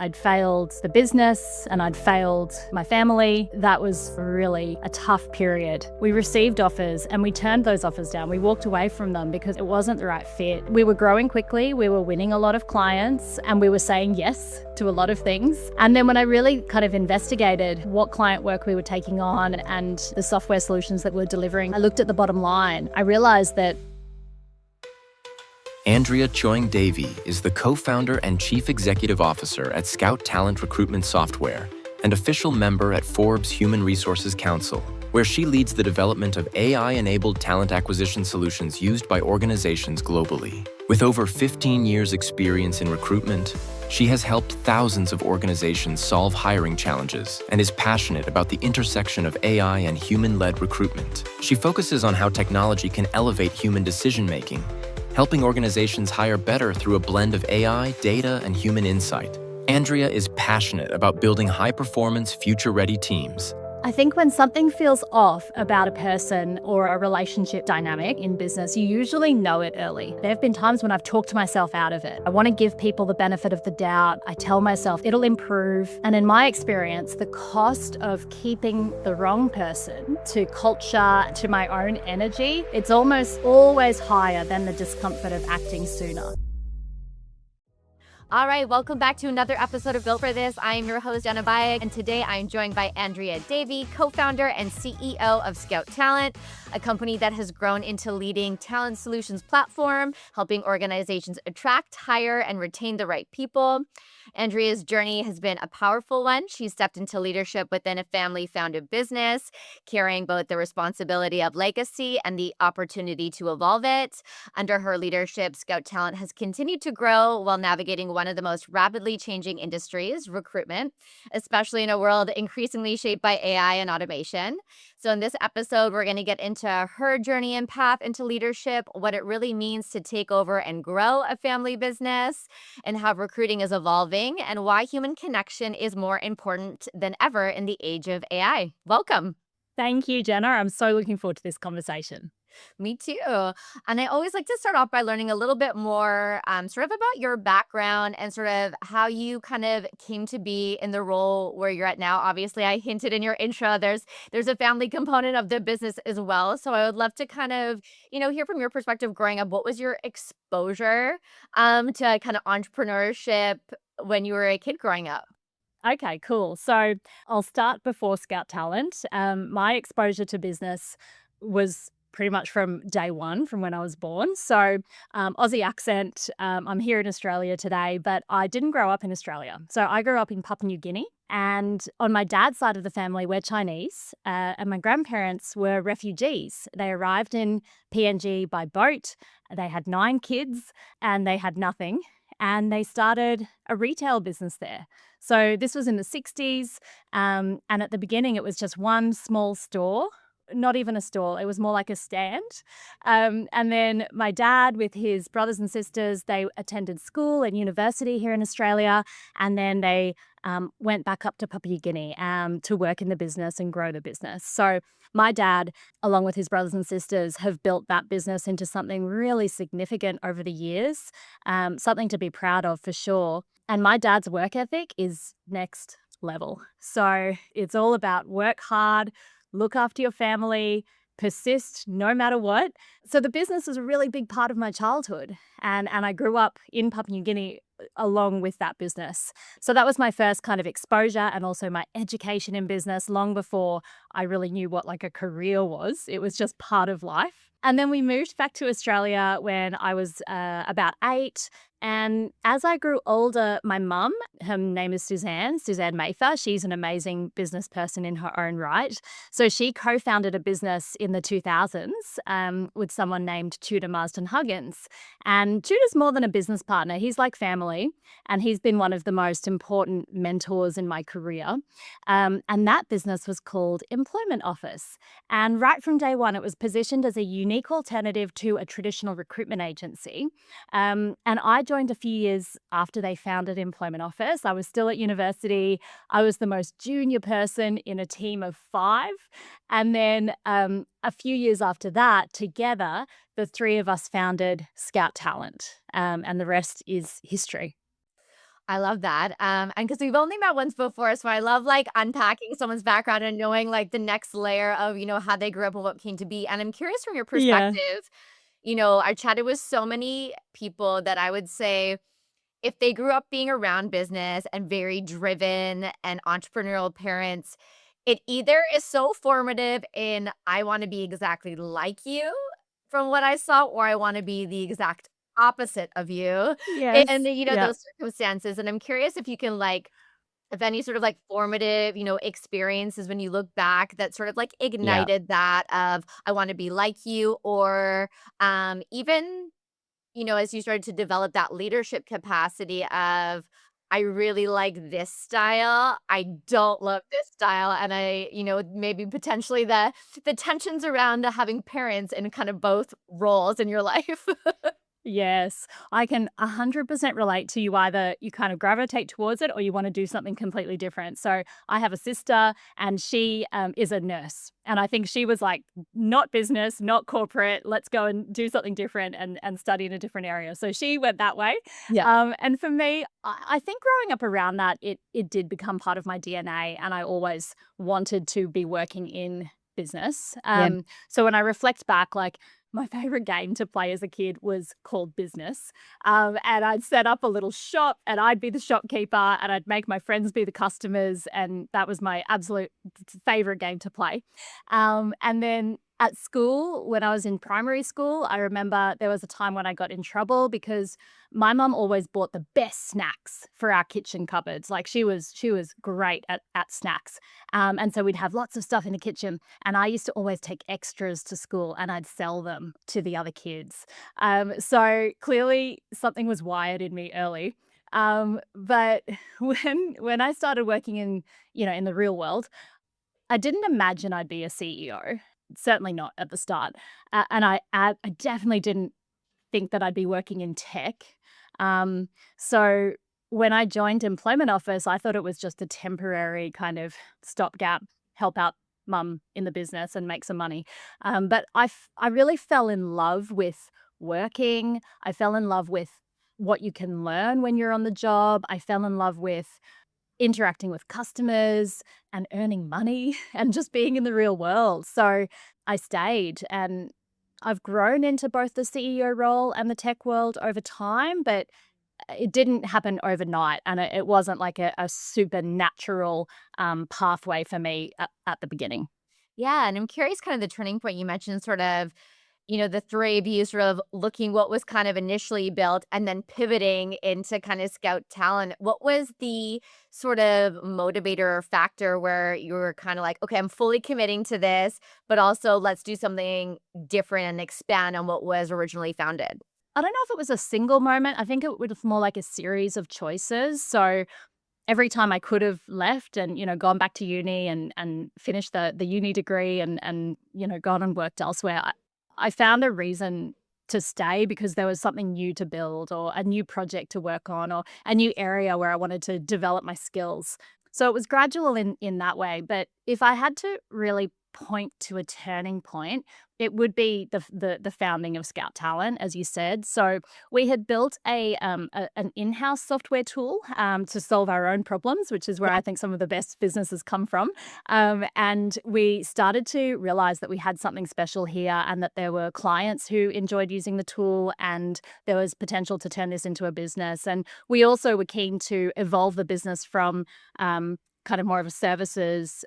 I'd failed the business and I'd failed my family. That was really a tough period. We received offers and we turned those offers down. We walked away from them because it wasn't the right fit. We were growing quickly, we were winning a lot of clients, and we were saying yes to a lot of things. And then when I really kind of investigated what client work we were taking on and the software solutions that we're delivering, I looked at the bottom line. I realized that Andrea Tjoeng-Davey is the co-founder and chief executive officer at Scout Talent Recruitment Software and official member at Forbes Human Resources Council, where she leads the development of AI-enabled talent acquisition solutions used by organizations globally. With over 15 years' experience in recruitment, she has helped thousands of organizations solve hiring challenges and is passionate about the intersection of AI and human-led recruitment. She focuses on how technology can elevate human decision-making, helping organizations hire better through a blend of AI, data, and human insight. Andrea is passionate about building high-performance, future-ready teams. I think when something feels off about a person or a relationship dynamic in business, you usually know it early. There have been times when I've talked myself out of it. I want to give people the benefit of the doubt. I tell myself it'll improve. And in my experience, the cost of keeping the wrong person to culture, to my own energy, it's almost always higher than the discomfort of acting sooner. All right, welcome back to another episode of Built for This. I am your host, Jenna Bayuk, and today I am joined by Andrea Tjoeng-Davey, co-founder and CEO of Scout Talent, a company that has grown into leading talent solutions platform, helping organizations attract, hire, and retain the right people. Andrea's journey has been a powerful one. She stepped into leadership within a family-founded business, carrying both the responsibility of legacy and the opportunity to evolve it. Under her leadership, Scout Talent has continued to grow while navigating one of the most rapidly changing industries, recruitment, especially in a world increasingly shaped by AI and automation. So in this episode, we're going to get into her journey and path into leadership, what it really means to take over and grow a family business, and how recruiting is evolving, and why human connection is more important than ever in the age of AI. Welcome. Thank you, Jenna. I'm so looking forward to this conversation. Me too. And I always like to start off by learning a little bit more sort of about your background and sort of how you kind of came to be in the role where you're at now. Obviously, I hinted in your intro, there's a family component of the business as well. So I would love to kind of, hear from your perspective growing up. What was your exposure to kind of entrepreneurship when you were a kid growing up? Okay, cool. So I'll start before Scout Talent. My exposure to business was pretty much from day one, from when I was born. So Aussie accent, I'm here in Australia today, but I didn't grow up in Australia. So I grew up in Papua New Guinea. And on my dad's side of the family, we're Chinese, and my grandparents were refugees. They arrived in PNG by boat. They had 9 kids and they had nothing. And they started a retail business there. So this was in the 60s. And at the beginning, it was just one small store, not even a stall. It was more like a stand. And then my dad with his brothers and sisters, they attended school and university here in Australia. And then they went back up to Papua New Guinea to work in the business and grow the business. So my dad, along with his brothers and sisters, have built that business into something really significant over the years, something to be proud of for sure. And my dad's work ethic is next level. So it's all about work hard, look after your family, persist no matter what. So the business was a really big part of my childhood. And I grew up in Papua New Guinea along with that business. So that was my first kind of exposure and also my education in business long before I really knew what like a career was. It was just part of life. And then we moved back to Australia when I was about 8. And as I grew older, my mum, her name is Suzanne Mather. She's an amazing business person in her own right. So she co-founded a business in the 2000s with someone named Tudor Marsden Huggins. And Tudor's more than a business partner. He's like family. And he's been one of the most important mentors in my career. And that business was called Employment Office. And right from day one, it was positioned as a unique alternative to a traditional recruitment agency. And I joined a few years after they founded Employment Office. I was still at university. I was the most junior person in a team of 5. And then a few years after that, together, the 3 of us founded Scout Talent. And the rest is history. I love that. And because we've only met once before, so I love like unpacking someone's background and knowing like the next layer of, how they grew up and what came to be. And I'm curious from your Yeah. perspective, I chatted with so many people that I would say if they grew up being around business and very driven and entrepreneurial parents, it either is so formative in I want to be exactly like you from what I saw, or I want to be the exact opposite of you in Yes. Yeah. those circumstances. And I'm curious if you can like if any sort of like formative, experiences when you look back that sort of like Yeah. ignited that of I want to be like you, or even as you started to develop that leadership capacity of, I really like this style. I don't love this style. And maybe potentially the tensions around having parents in kind of both roles in your life. Yes, I can 100% relate to you. Either you kind of gravitate towards it or you want to do something completely different. So I have a sister and she is a nurse. And I think she was like, not business, not corporate. Let's go and do something different and study in a different area. So she went that way. Yeah. And for me, I think growing up around that, it did become part of my DNA. And I always wanted to be working in business. Yeah. So when I reflect back, like, my favorite game to play as a kid was called Business. And I'd set up a little shop and I'd be the shopkeeper and I'd make my friends be the customers. And that was my absolute favorite game to play. And then at school, when I was in primary school, I remember there was a time when I got in trouble because my mum always bought the best snacks for our kitchen cupboards. Like she was great at snacks. And so we'd have lots of stuff in the kitchen. And I used to always take extras to school and I'd sell them to the other kids. So clearly something was wired in me early. But when I started working in the real world, I didn't imagine I'd be a CEO. Certainly not at the start. And I definitely didn't think that I'd be working in tech. So when I joined Employment Office, I thought it was just a temporary kind of stopgap, help out mum in the business and make some money. But I really fell in love with working. I fell in love with what you can learn when you're on the job. I fell in love with interacting with customers and earning money and just being in the real world. So I stayed and I've grown into both the CEO role and the tech world over time, but it didn't happen overnight. And it wasn't like a supernatural pathway for me at the beginning. Yeah. And I'm curious kind of the turning point you mentioned, sort of the three of you sort of looking what was kind of initially built and then pivoting into kind of scout talent. What was the sort of motivator or factor where you were kind of like, okay, I'm fully committing to this, but also let's do something different and expand on what was originally founded? I don't know if it was a single moment. I think it was more like a series of choices. So every time I could have left and, gone back to uni and finished the uni degree and gone and worked elsewhere, I found a reason to stay because there was something new to build or a new project to work on or a new area where I wanted to develop my skills. So it was gradual in that way. But if I had to really point to a turning point, it would be the founding of Scout Talent, as you said. So we had built an in-house software tool to solve our own problems, which is where I think some of the best businesses come from. And we started to realize that we had something special here and that there were clients who enjoyed using the tool and there was potential to turn this into a business. And we also were keen to evolve the business from kind of more of a services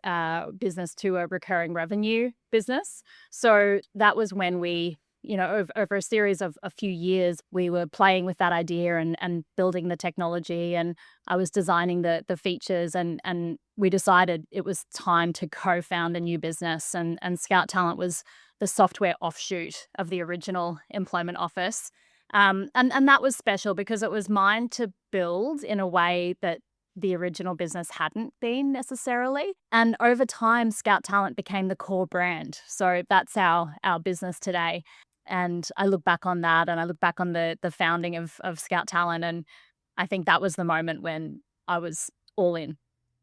business to a recurring revenue business. So that was when we, over a series of a few years, we were playing with that idea and building the technology. And I was designing the features and we decided it was time to co-found a new business. And Scout Talent was the software offshoot of the original Employment Office. And that was special because it was mine to build in a way that the original business hadn't been necessarily. And over time, Scout Talent became the core brand. So that's our business today. And I look back on that and I look back on the founding of Scout Talent. And I think that was the moment when I was all in.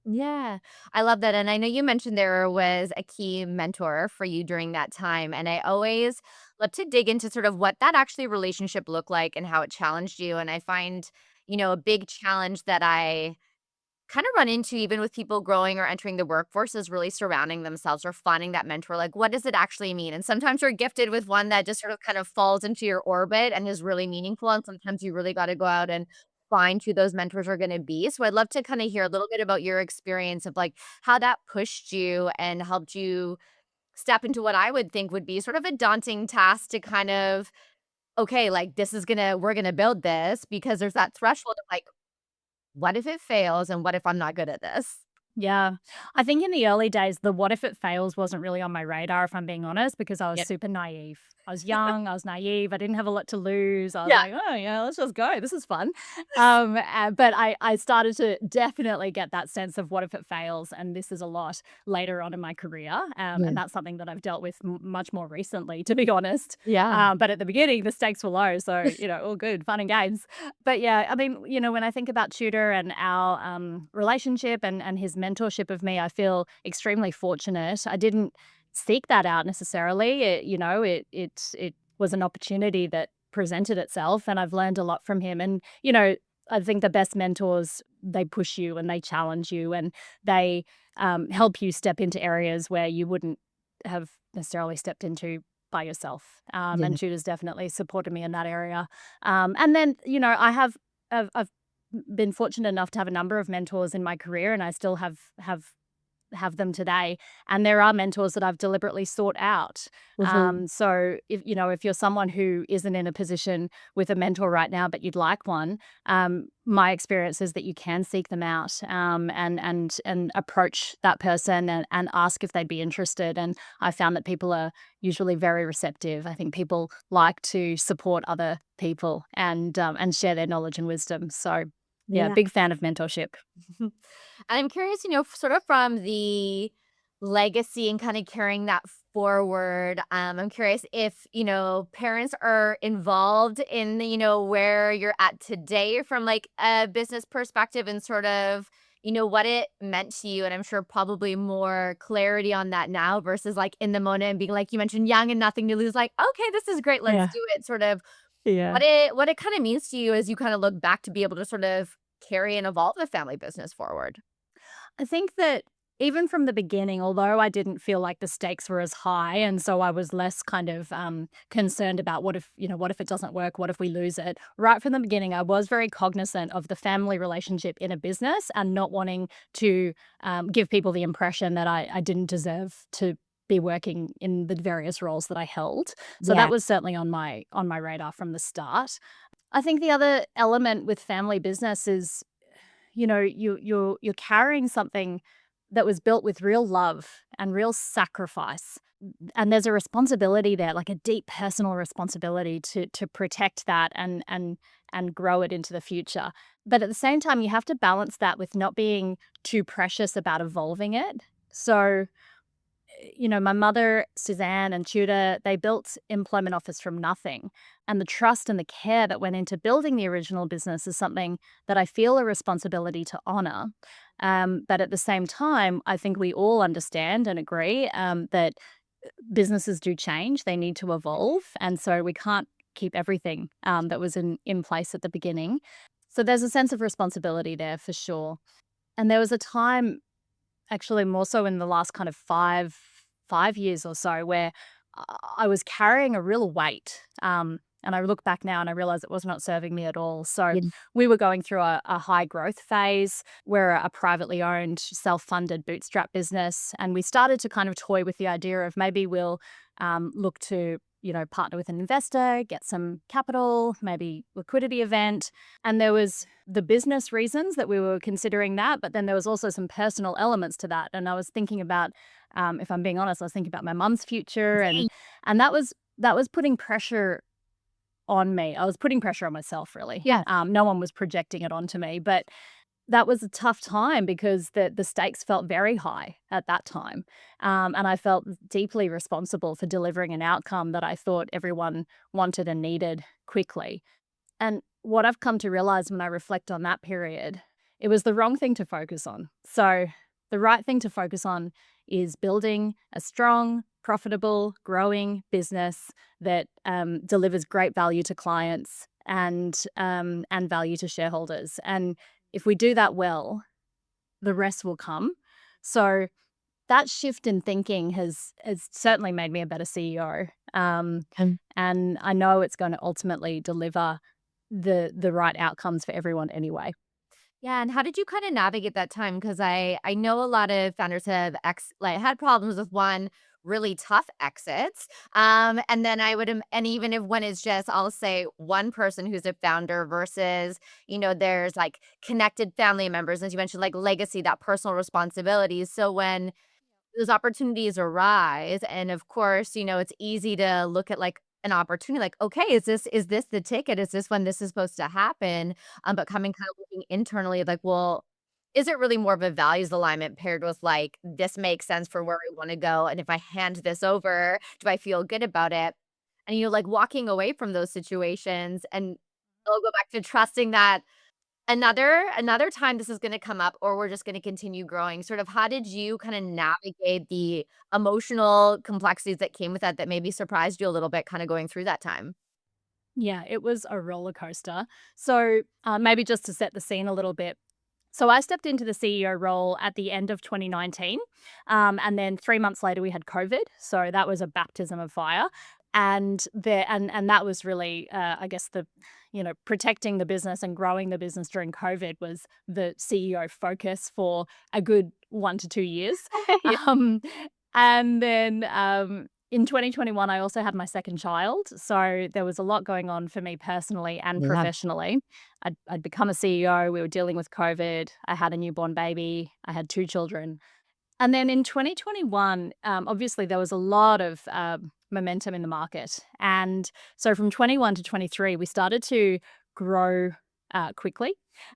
Yeah, I love that. And I know you mentioned there was a key mentor for you during that time. And I always love to dig into sort of what that actually relationship looked like and how it challenged you. And I find, a big challenge that I kind of run into even with people growing or entering the workforce is really surrounding themselves or finding that mentor. Like, what does it actually mean? And sometimes you're gifted with one that just sort of kind of falls into your orbit and is really meaningful. And sometimes you really got to go out and find who those mentors are going to be. So I'd love to kind of hear a little bit about your experience of like how that pushed you and helped you step into what I would think would be sort of a daunting task to kind of, okay, like we're gonna build this, because there's that threshold of like, what if it fails and what if I'm not good at this? Yeah. I think in the early days, the what if it fails wasn't really on my radar, if I'm being honest, because I was Yep. super naive. I was young, I was naive, I didn't have a lot to lose. I was Yeah. like, oh, yeah, let's just go. This is fun. But I started to definitely get that sense of what if it fails. And this is a lot later on in my career. Yeah. And that's something that I've dealt with much more recently, to be honest. Yeah. But at the beginning, the stakes were low. So, all good, fun and games. But yeah, I mean, when I think about Tudor and our relationship and his mentorship of me, I feel extremely fortunate. I didn't seek that out necessarily. It was an opportunity that presented itself, and I've learned a lot from him. And I think the best mentors, they push you and they challenge you and they help you step into areas where you wouldn't have necessarily stepped into by yourself. And Yeah. Tudor's definitely supported me in that area. And then, I've been fortunate enough to have a number of mentors in my career, and I still have them today. And there are mentors that I've deliberately sought out. Mhm. So if you're someone who isn't in a position with a mentor right now, but you'd like one, my experience is that you can seek them out, and approach that person and ask if they'd be interested. And I found that people are usually very receptive. I think people like to support other people and share their knowledge and wisdom. So yeah, Yeah. big fan of mentorship. I'm curious, sort of from the legacy and kind of carrying that forward. I'm curious if, parents are involved in, where you're at today from like a business perspective and sort of, what it meant to you. And I'm sure probably more clarity on that now versus like in the moment and being like you mentioned, young and nothing to lose, like, okay, this is great. Let's Yeah. do it. Sort of Yeah. what it kind of means to you as you kind of look back to be able to sort of carry and evolve the family business forward. I think that even from the beginning, although I didn't feel like the stakes were as high, and so I was less kind of concerned about what if it doesn't work, what if we lose it. Right from the beginning, I was very cognizant of the family relationship in a business and not wanting to give people the impression that I didn't deserve to be working in the various roles that I held. So that Yeah. was certainly on my radar from the start. I think the other element with family business is you're carrying something that was built with real love and real sacrifice, and there's a responsibility there, like a deep personal responsibility to protect that and grow it into the future. But at the same time, you have to balance that with not being too precious about evolving it. So my mother, Suzanne, and Tudor, they built Employment Office from nothing. And the trust and the care that went into building the original business is something that I feel a responsibility to honor. But at the same time, I think we all understand and agree that businesses do change, they need to evolve. And so we can't keep everything that was in place at the beginning. So there's a sense of responsibility there for sure. And there was a time, actually more so in the last kind of five years or so, where I was carrying a real weight. And I look back now and I realize it was not serving me at all. So Yeah. we were going through a high growth phase. We're a privately owned, self-funded bootstrap business. And we started to kind of toy with the idea of maybe we'll look to, partner with an investor, get some capital, maybe liquidity event. And there was the business reasons that we were considering that, but then there was also some personal elements to that. And I was thinking about, if I'm being honest, I was thinking about my mum's future, and that was putting pressure on me. I was putting pressure on myself, really. Yeah. No one was projecting it onto me, but that was a tough time because the stakes felt very high at that time. And I felt deeply responsible for delivering an outcome that I thought everyone wanted and needed quickly. And what I've come to realize when I reflect on that period, it was the wrong thing to focus on. So the right thing to focus on is building a strong, profitable, growing business that delivers great value to clients and value to shareholders. And if we do that well, the rest will come. So that shift in thinking has certainly made me a better CEO. And I know it's going to ultimately deliver the right outcomes for everyone anyway. Yeah, and how did you kind of navigate that time? Because I know a lot of founders have had problems with one really tough exits. And then and even if when it's just, I'll say, one person who's a founder versus, there's like connected family members, as you mentioned, like legacy, that personal responsibility. So when those opportunities arise, and of course, it's easy to look at like an opportunity like, okay, is this the ticket? Is this when this is supposed to happen? But coming kind of looking internally, like, well, is it really more of a values alignment paired with like this makes sense for where we want to go? And if I hand this over, do I feel good about it? And like walking away from those situations, and I'll go back to trusting that another time this is gonna come up, or we're just gonna continue growing. Sort of how did you kinda navigate the emotional complexities that came with that maybe surprised you a little bit kinda going through that time? Yeah, it was a roller coaster. So maybe just to set the scene a little bit. So I stepped into the CEO role at the end of 2019, and then 3 months later we had COVID. So that was a baptism of fire, and that was really, I guess, the protecting the business and growing the business during COVID was the CEO focus for a good 1 to 2 years. Yeah. um, and then in 2021, I also had my second child. So there was a lot going on for me personally and Yeah. professionally. I'd become a CEO. We were dealing with COVID. I had a newborn baby. I had 2 children. And then in 2021, obviously there was a lot of momentum in the market. And so from 21 to 23, we started to grow quickly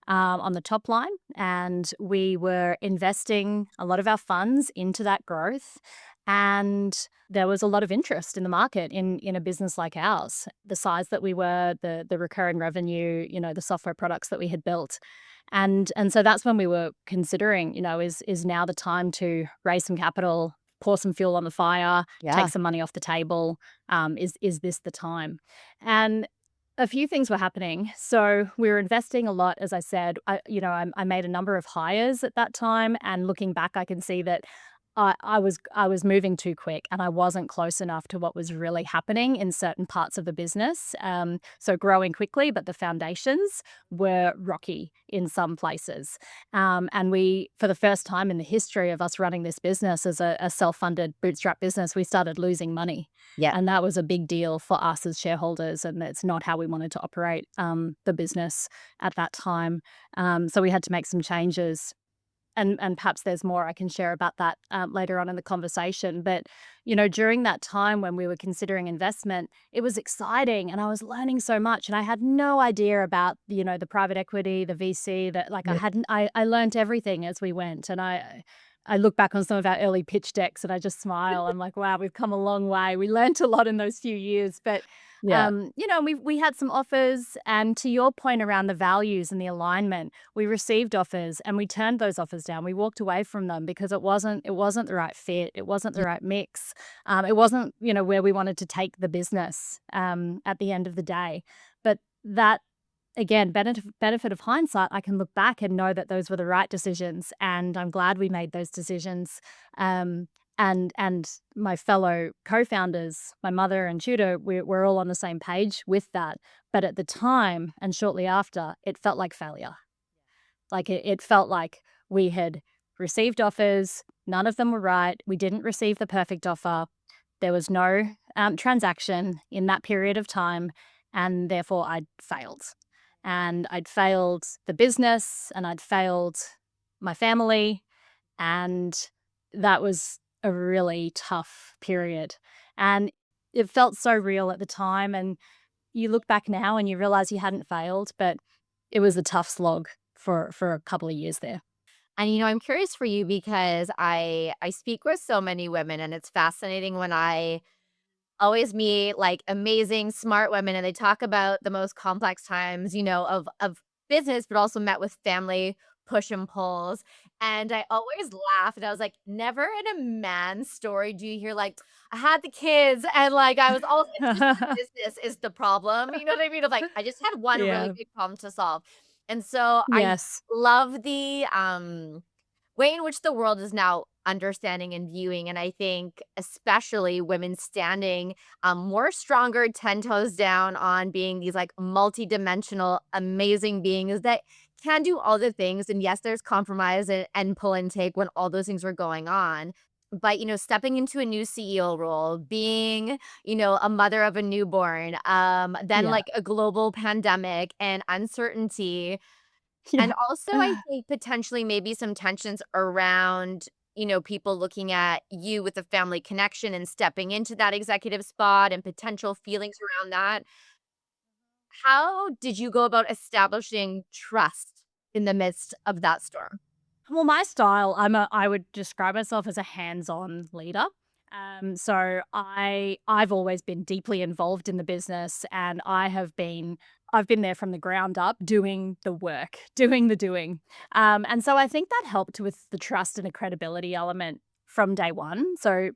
on the top line. And we were investing a lot of our funds into that growth. And there was a lot of interest in the market in a business like ours, the size that we were, the recurring revenue, the software products that we had built. And so that's when we were considering, is now the time to raise some capital, pour some fuel on the fire, Yeah. take some money off the table. Is this the time? And a few things were happening. So we were investing a lot, as I said. I made a number of hires at that time, and looking back, I can see that I was moving too quick, and I wasn't close enough to what was really happening in certain parts of the business. So growing quickly, but the foundations were rocky in some places. And we, for the first time in the history of us running this business as a self-funded bootstrap business, we started losing money. Yeah. And that was a big deal for us as shareholders, and it's not how we wanted to operate the business at that time. So we had to make some changes, and perhaps there's more I can share about that later on in the conversation. But during that time when we were considering investment, it was exciting, and I was learning so much, and I had no idea about the private equity, the VC. That like Yeah. I learned everything as we went, and I look back on some of our early pitch decks and I just smile. I'm like, wow, we've come a long way. We learned a lot in those few years, but Yeah. we had some offers, and to your point around the values and the alignment, we received offers and we turned those offers down. We walked away from them because it wasn't the right fit. It wasn't the right mix. It wasn't where we wanted to take the business at the end of the day. But that, again, benefit of hindsight, I can look back and know that those were the right decisions, and I'm glad we made those decisions. And my fellow co-founders, my mother and tutor, we're all on the same page with that. But at the time and shortly after, it felt like failure. Like it felt like we had received offers, none of them were right. We didn't receive the perfect offer. There was no transaction in that period of time, and therefore I'd failed. And I'd failed the business, and I'd failed my family, and that was a really tough period. And it felt so real at the time, and you look back now and you realize you hadn't failed, but it was a tough slog for a couple of years there. And I'm curious for you because I speak with so many women, and it's fascinating when I always meet like amazing, smart women, and they talk about the most complex times, of business, but also met with family push and pulls. And I always laugh, and I was like, never in a man's story do you hear like, "I had the kids," and, like, I was all it's just the business is the problem, you know what I mean? Of, like, I just had one really Yeah. big problem to solve. And so I Yes. love the, way in which the world is now understanding and viewing, and I think especially women standing, more stronger 10 toes down on being these, like, multidimensional, amazing beings that can do all the things, and yes, there's compromise and pull and take when all those things were going on, but, stepping into a new CEO role, being, a mother of a newborn, then, Yeah. like, a global pandemic and uncertainty, and Yeah. also, I think potentially maybe some tensions around, people looking at you with a family connection and stepping into that executive spot and potential feelings around that. How did you go about establishing trust in the midst of that storm? Well, my style, I would describe myself as a hands-on leader. I've always been deeply involved in the business, and I've been there from the ground up doing the work, doing the doing. And so I think that helped with the trust and the credibility element from day one. So,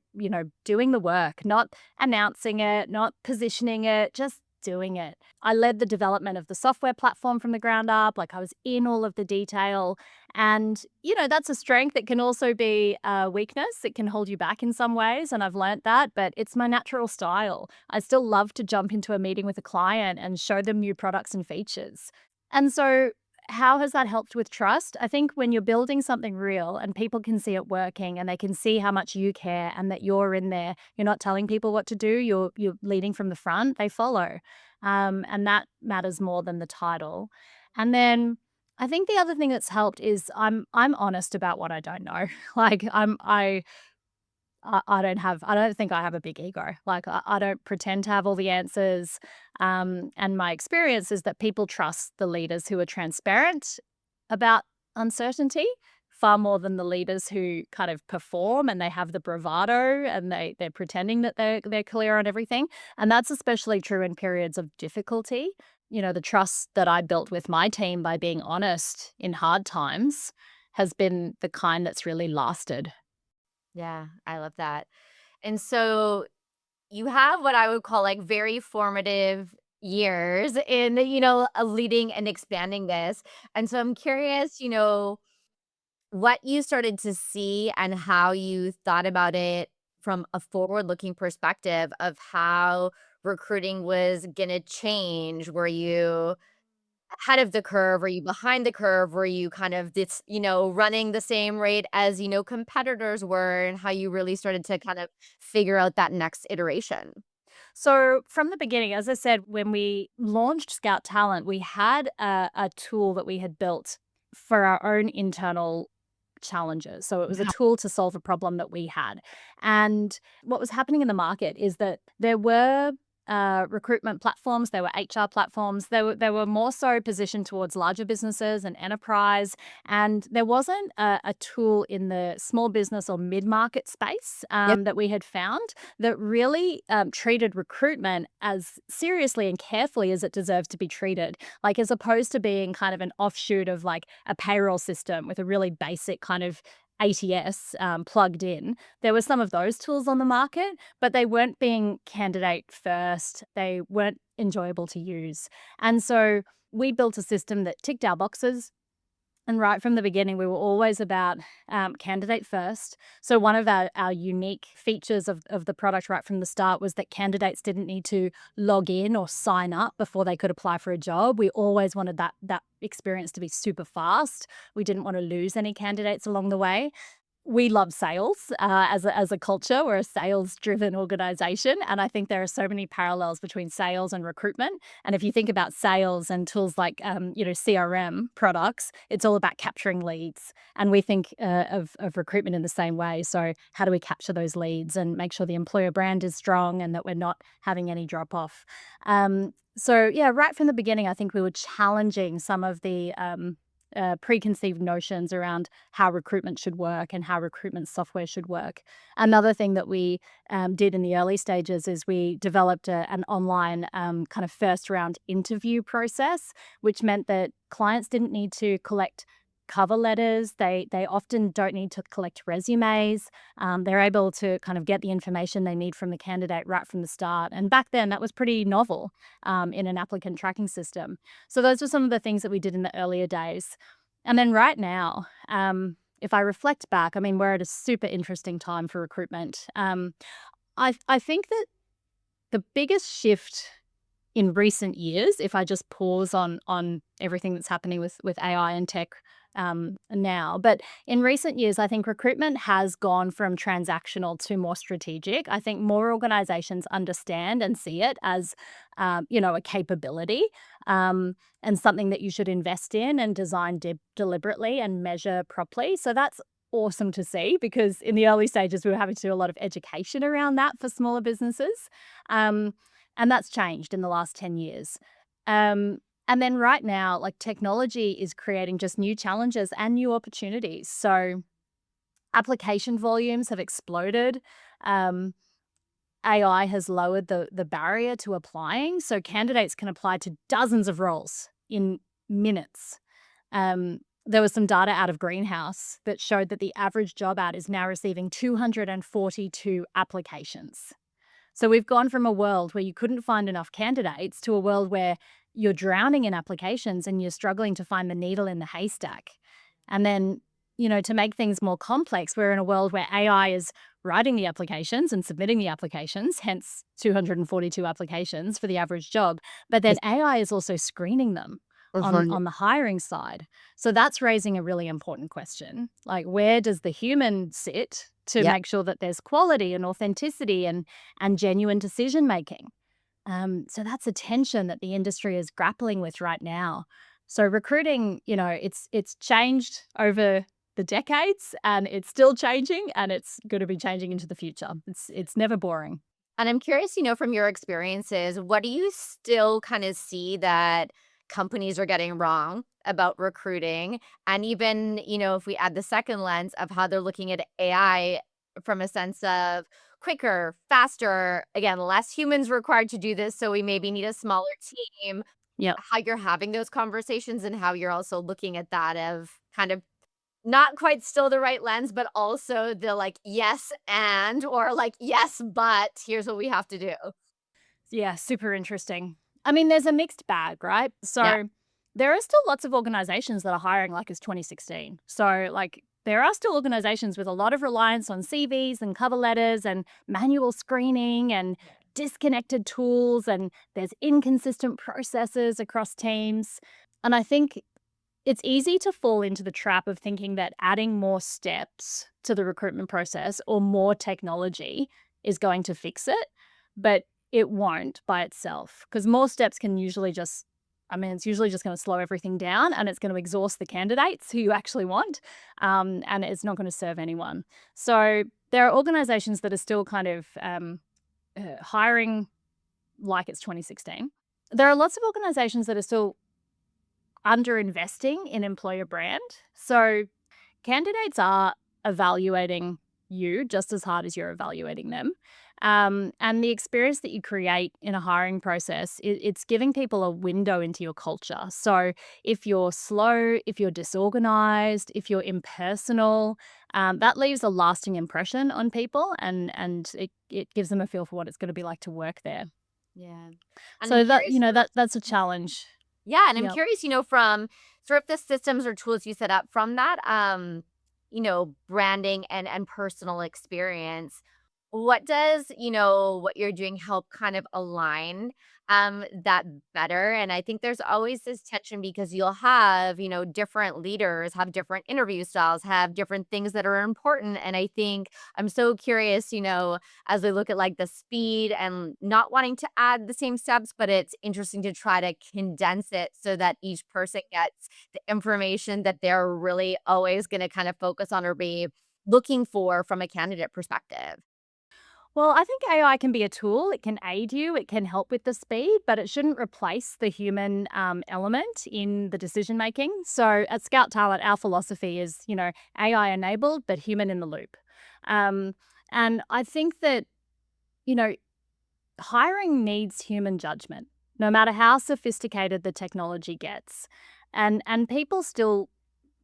doing the work, not announcing it, not positioning it, just doing it. I led the development of the software platform from the ground up. Like, I was in all of the detail, and, that's a strength. It can also be a weakness. It can hold you back in some ways. And I've learnt that, but it's my natural style. I still love to jump into a meeting with a client and show them new products and features. And so, how has that helped with trust? I think when you're building something real and people can see it working and they can see how much you care and that you're in there, you're not telling people what to do, you're leading from the front, they follow. And that matters more than the title. And then I think the other thing that's helped is I'm honest about what I don't know. Like I don't think I have a big ego. Like I don't pretend to have all the answers. And my experience is that people trust the leaders who are transparent about uncertainty far more than the leaders who kind of perform and they have the bravado and they're pretending that they're clear on everything. And that's especially true in periods of difficulty. The trust that I built with my team by being honest in hard times has been the kind that's really lasted. Yeah, I love that. And so you have what I would call like very formative years in, leading and expanding this. And so I'm curious, what you started to see and how you thought about it from a forward looking perspective of how recruiting was going to change. Were you ahead of the curve? Were you behind the curve? Were you kind of this, running the same rate as, competitors were, and how you really started to kind of figure out that next iteration? So from the beginning, as I said, when we launched Scout Talent, we had a tool that we had built for our own internal challenges. So it was a Yeah. tool to solve a problem that we had. And what was happening in the market is that there were recruitment platforms, there were HR platforms, they were more so positioned towards larger businesses and enterprise. And there wasn't a tool in the small business or mid market space Yep. that we had found that really treated recruitment as seriously and carefully as it deserves to be treated. Like, as opposed to being kind of an offshoot of like a payroll system with a really basic kind of ATS plugged in. There were some of those tools on the market, but they weren't being candidate first. They weren't enjoyable to use. And so we built a system that ticked our boxes. And right from the beginning, we were always about candidate first. So one of our unique features of the product right from the start was that candidates didn't need to log in or sign up before they could apply for a job. We always wanted that experience to be super fast. We didn't want to lose any candidates along the way. We love sales as a culture. We're a sales-driven organization, and I think there are so many parallels between sales and recruitment. And if you think about sales and tools like, CRM products, it's all about capturing leads. And we think of recruitment in the same way. So how do we capture those leads and make sure the employer brand is strong and that we're not having any drop off? So yeah, right from the beginning, I think we were challenging some of the preconceived notions around how recruitment should work and how recruitment software should work. Another thing that we did in the early stages is we developed an online kind of first round interview process, which meant that clients didn't need to collect cover letters. They often don't need to collect resumes. They're able to kind of get the information they need from the candidate right from the start. And back then, that was pretty novel in an applicant tracking system. So those are some of the things that we did in the earlier days. And then right now, if I reflect back, I mean, we're at a super interesting time for recruitment. I think that the biggest shift in recent years, if I just pause on everything that's happening with AI and tech now, but in recent years, I think recruitment has gone from transactional to more strategic. I think more organizations understand and see it as, a capability and something that you should invest in and design deliberately and measure properly. So that's awesome to see, because in the early stages, we were having to do a lot of education around that for smaller businesses. And that's changed in the last 10 years. And then right now, like, technology is creating just new challenges and new opportunities. So application volumes have exploded. AI has lowered the barrier to applying. So candidates can apply to dozens of roles in minutes. There was some data out of Greenhouse that showed that the average job ad is now receiving 242 applications. So we've gone from a world where you couldn't find enough candidates to a world where you're drowning in applications and you're struggling to find the needle in the haystack. And then, to make things more complex, we're in a world where AI is writing the applications and submitting the applications, hence 242 applications for the average job. But then AI is also screening them on the hiring side. So that's raising a really important question. Like, where does the human sit to make sure that there's quality and authenticity and genuine decision making? So that's a tension that the industry is grappling with right now. So recruiting, it's changed over the decades, and it's still changing, and it's going to be changing into the future. It's never boring. And I'm curious, from your experiences, what do you still kind of see that companies are getting wrong about recruiting? And even, if we add the second lens of how they're looking at AI from a sense of quicker, faster, again, less humans required to do this, so we maybe need a smaller team. Yep. How you're having those conversations and how you're also looking at that of kind of not quite still the right lens, but also the like, yes, and, or like, yes, but here's what we have to do. Yeah, super interesting. I mean, there's a mixed bag, right? So Yeah. there are still lots of organizations that are hiring like it's 2016. So, like, there are still organizations with a lot of reliance on CVs and cover letters and manual screening and disconnected tools, and there's inconsistent processes across teams. And I think it's easy to fall into the trap of thinking that adding more steps to the recruitment process or more technology is going to fix it. But it won't by itself, because more steps can usually it's usually just going to slow everything down, and it's going to exhaust the candidates who you actually want, and it's not going to serve anyone. So there are organizations that are still kind of hiring like it's 2016. There are lots of organizations that are still underinvesting in employer brand. So candidates are evaluating you just as hard as you're evaluating them. And the experience that you create in a hiring process, it's giving people a window into your culture. So if you're slow, if you're disorganized, if you're impersonal, that leaves a lasting impression on people, and it gives them a feel for what it's going to be like to work there. Yeah. And So I'm that, curious that's a challenge. Yeah, and I'm Yep. curious, from sort of the systems or tools you set up from that, branding and personal experience. What does, what you're doing help kind of align that better? And I think there's always this tension because you'll have, different leaders have different interview styles, have different things that are important. And I think I'm so curious, as we look at like the speed and not wanting to add the same steps, but it's interesting to try to condense it so that each person gets the information that they're really always going to kind of focus on or be looking for from a candidate perspective. Well, I think AI can be a tool. It can aid you, it can help with the speed, but it shouldn't replace the human element in the decision making. So at Scout Talent, our philosophy is, AI enabled, but human in the loop. Um, and I think that, you know, hiring needs human judgment, no matter how sophisticated the technology gets. And people still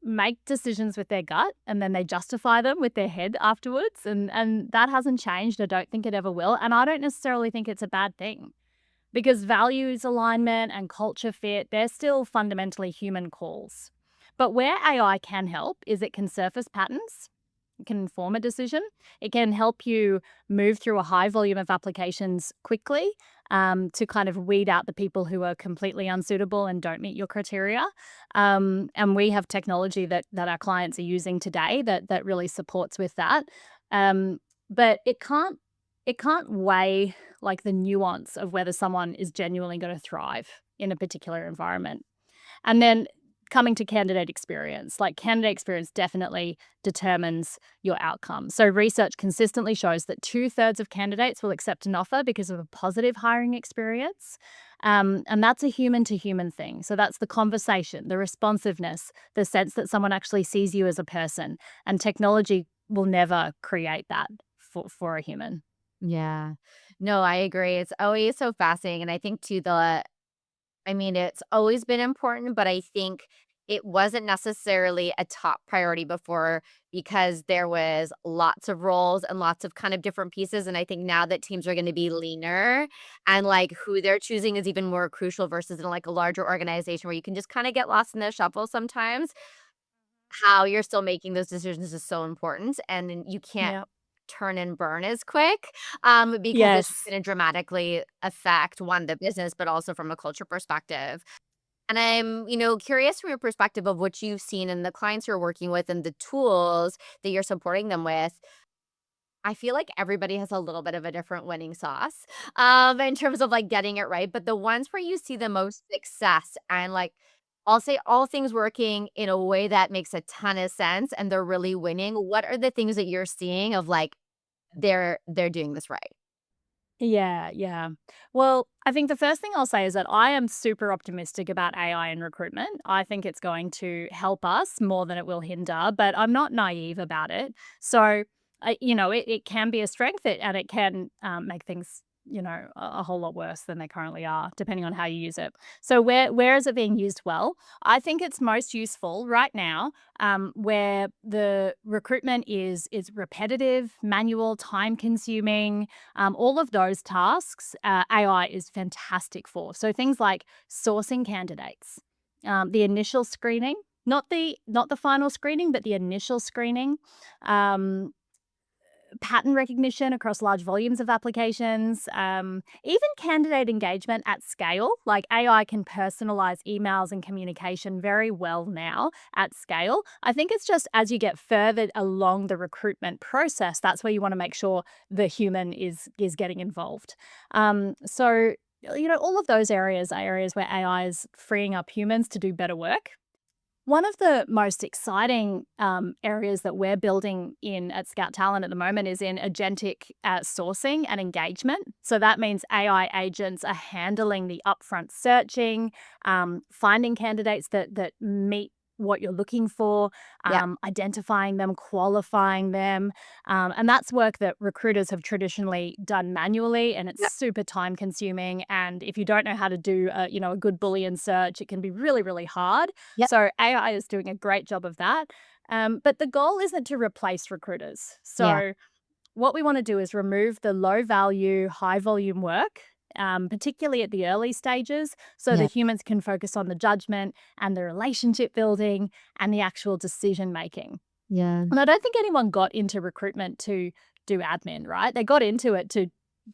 make decisions with their gut and then they justify them with their head afterwards. And that hasn't changed. I don't think it ever will. And I don't necessarily think it's a bad thing because values alignment and culture fit, they're still fundamentally human calls. But where AI can help is it can surface patterns. It can inform a decision. It can help you move through a high volume of applications quickly to kind of weed out the people who are completely unsuitable and don't meet your criteria. And we have technology that our clients are using today that really supports with that. But it can't weigh like the nuance of whether someone is genuinely going to thrive in a particular environment. And then coming to candidate experience, like candidate experience definitely determines your outcome. So research consistently shows that 2/3 of candidates will accept an offer because of a positive hiring experience. And that's a human to human thing. So that's the conversation, the responsiveness, the sense that someone actually sees you as a person. And technology will never create that for a human. Yeah. No, I agree. It's always so fascinating. And I think too I mean, it's always been important, but I think it wasn't necessarily a top priority before because there was lots of roles and lots of kind of different pieces. And I think now that teams are going to be leaner and like who they're choosing is even more crucial versus in like a larger organization where you can just kind of get lost in the shuffle sometimes. How you're still making those decisions is so important, and then you can't Yeah. turn and burn as quick, because it's Yes. gonna dramatically affect, 1, the business, but also from a culture perspective. And I'm, curious from your perspective of what you've seen and the clients you're working with and the tools that you're supporting them with. I feel like everybody has a little bit of a different winning sauce, in terms of, like, getting it right, but the ones where you see the most success and, like, I'll say all things working in a way that makes a ton of sense and they're really winning, what are the things that you're seeing of, like, they're doing this right? Yeah, yeah. Well, I think the first thing I'll say is that I am super optimistic about AI in recruitment. I think it's going to help us more than it will hinder, but I'm not naive about it. So, it can be a strength and it can make things, a whole lot worse than they currently are, depending on how you use it. So, where is it being used well? I think it's most useful right now where the recruitment is repetitive, manual, time consuming, all of those tasks, AI is fantastic for. So things like sourcing candidates, the initial screening, not the final screening, but the initial screening, um, pattern recognition across large volumes of applications, even candidate engagement at scale. Like AI can personalize emails and communication very well now at scale. I think it's just as you get further along the recruitment process, that's where you want to make sure the human is getting involved. So all of those areas are areas where AI is freeing up humans to do better work. One of the most exciting areas that we're building in at Scout Talent at the moment is in agentic sourcing and engagement. So that means AI agents are handling the upfront searching, finding candidates that meet what you're looking for, Yeah. identifying them, qualifying them. And that's work that recruiters have traditionally done manually, and it's Yep. super time consuming. And if you don't know how to do a good Boolean search, it can be really, really hard. Yep. So AI is doing a great job of that. But the goal isn't to replace recruiters. Yeah. So what we want to do is remove the low value, high volume work, particularly at the early stages, so the Yeah. humans can focus on the judgment and the relationship building and the actual decision making. Yeah. And I don't think anyone got into recruitment to do admin, right? They got into it to